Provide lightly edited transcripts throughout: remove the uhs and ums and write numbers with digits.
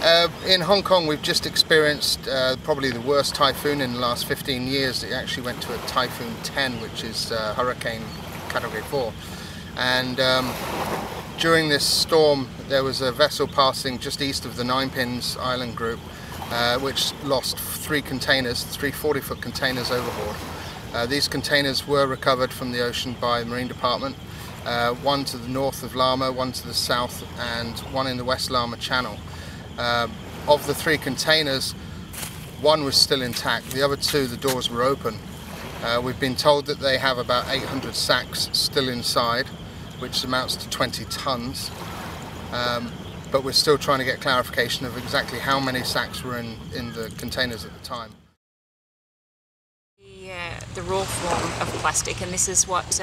In Hong Kong, we've just experienced probably the worst typhoon in the last 15 years. It actually went to a Typhoon 10, which is Hurricane Category 4. And during this storm, there was a vessel passing just east of the Nine Pins Island group, which lost 3 containers, 3 40-foot containers overboard. These containers were recovered from the ocean by the Marine Department, one to the north of Lama, one to the south, and one in the West Lama Channel. Of the 3 containers, 1 was still intact, the other 2, the doors were open. We've been told that they have about 800 sacks still inside, which amounts to 20 tons. But we're still trying to get clarification of exactly how many sacks were in the containers at the time. The raw form of plastic, and this is what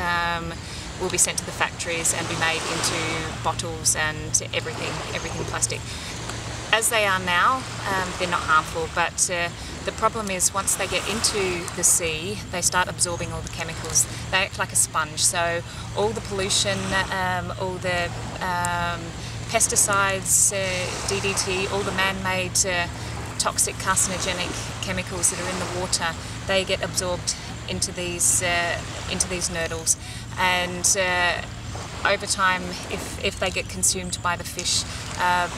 will be sent to the factories and be made into bottles and everything plastic. As they are now, they're not harmful, but the problem is once they get into the sea, they start absorbing all the chemicals. They act like a sponge, so all the pollution, all the pesticides, DDT, all the man-made toxic carcinogenic chemicals that are in the water, they get absorbed into these nurdles, and over time, if they get consumed by the fish,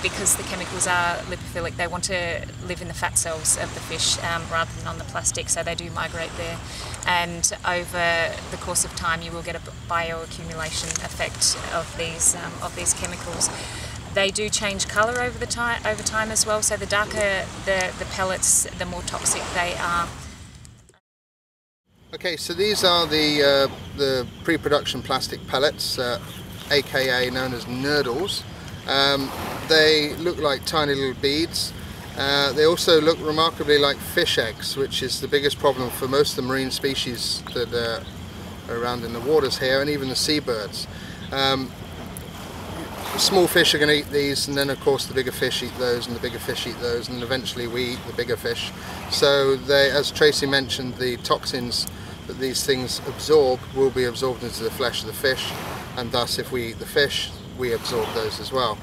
because the chemicals are lipophilic, they want to live in the fat cells of the fish rather than on the plastic, so they do migrate there. And over the course of time, you will get a bioaccumulation effect of these chemicals. They do change colour over time as well. So the darker the pellets, the more toxic they are. Okay, so these are the pre-production plastic pellets, aka known as nurdles. They look like tiny little beads. They also look remarkably like fish eggs, which is the biggest problem for most of the marine species that are around in the waters here, and even the seabirds. Small fish are going to eat these, and then of course the bigger fish eat those, and the bigger fish eat those, and eventually we eat the bigger fish. So they, as Tracy mentioned, the toxins that these things absorb will be absorbed into the flesh of the fish, and thus if we eat the fish, we absorb those as well.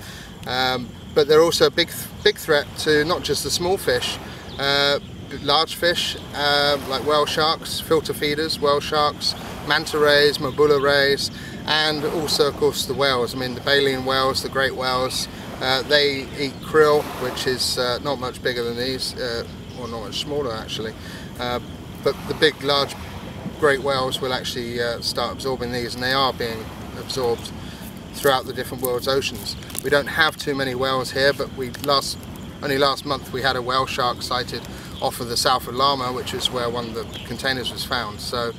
But they're also a big threat to not just the small fish, large fish like whale sharks, filter feeders, whale sharks, manta rays, mabula rays, and also of course the whales. I mean the baleen whales, the great whales, they eat krill, which is not much bigger than these, or not much smaller actually, but the big large great whales will actually start absorbing these, and they are being absorbed throughout the different world's oceans. We don't have too many whales here, but only last month we had a whale shark sighted off of the south of Lama, which is where one of the containers was found. So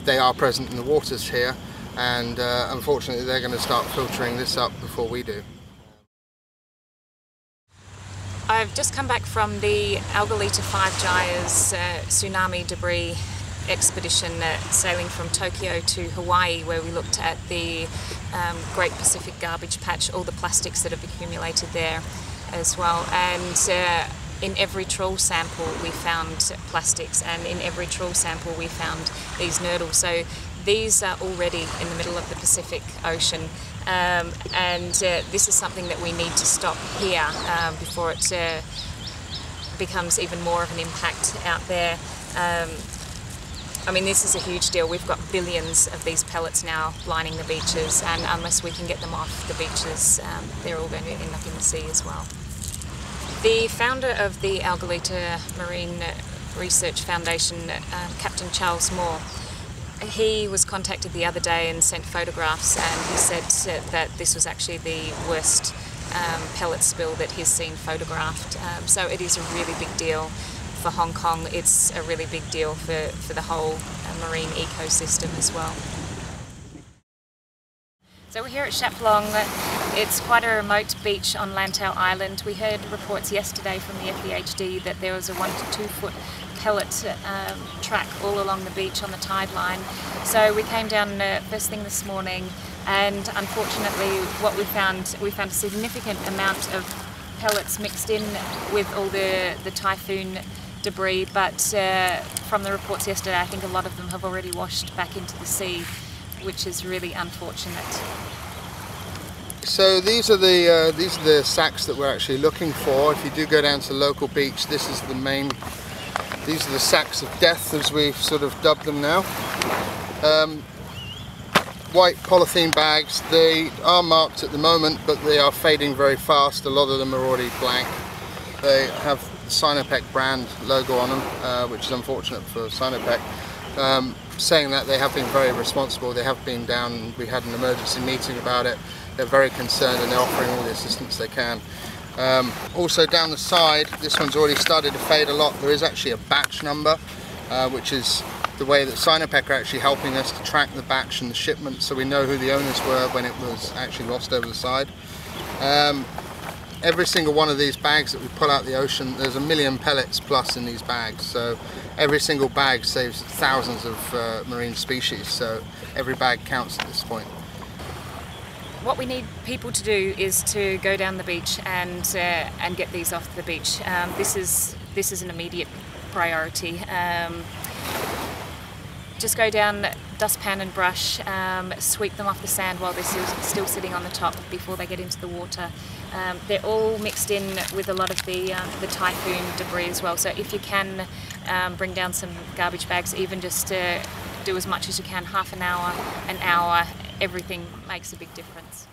they are present in the waters here, and unfortunately they're going to start filtering this up before we do. I've just come back from the Algalita 5 Gyres tsunami debris expedition sailing from Tokyo to Hawaii, where we looked at the Great Pacific Garbage Patch, all the plastics that have accumulated there as well. And in every trawl sample we found plastics, and in every trawl sample we found these nurdles. So these are already in the middle of the Pacific Ocean, and this is something that we need to stop here before it becomes even more of an impact out there. I mean, this is a huge deal. We've got billions of these pellets now lining the beaches, and unless we can get them off the beaches, they're all going to end up in the sea as well. The founder of the Algalita Marine Research Foundation, Captain Charles Moore, he was contacted the other day and sent photographs, and he said that this was actually the worst pellet spill that he's seen photographed. So it is a really big deal for Hong Kong. It's a really big deal for the whole marine ecosystem as well. So we're here at Shap Long. It's quite a remote beach on Lantau Island. We heard reports yesterday from the FEHD that there was a 1 to 2 foot pellet track all along the beach on the tide line. So we came down first thing this morning, and unfortunately what we found a significant amount of pellets mixed in with all the typhoon debris, but from the reports yesterday I think a lot of them have already washed back into the sea, which is really unfortunate. So these are the sacks that we're actually looking for. If you do go down to the local beach, this is the main. These are the sacks of death, as we've sort of dubbed them now. White polythene bags. They are marked at the moment, but they are fading very fast. A lot of them are already blank. They have the Sinopec brand logo on them, which is unfortunate for Sinopec. Saying that, they have been very responsible. They have been down. We had an emergency meeting about it. They're very concerned and they're offering all the assistance they can. Also down the side, this one's already started to fade a lot. There is actually a batch number, which is the way that Sinopec are actually helping us to track the batch and the shipment, so we know who the owners were when it was actually lost over the side. Every single one of these bags that we pull out the ocean, there's 1 million pellets plus in these bags, so every single bag saves thousands of marine species, so every bag counts at this point. What we need people to do is to go down the beach and get these off the beach. This is an immediate priority. Just go down, dustpan and brush, sweep them off the sand while they're still sitting on the top before they get into the water. They're all mixed in with a lot of the typhoon debris as well, so if you can bring down some garbage bags, even just to do as much as you can, half an hour, everything makes a big difference.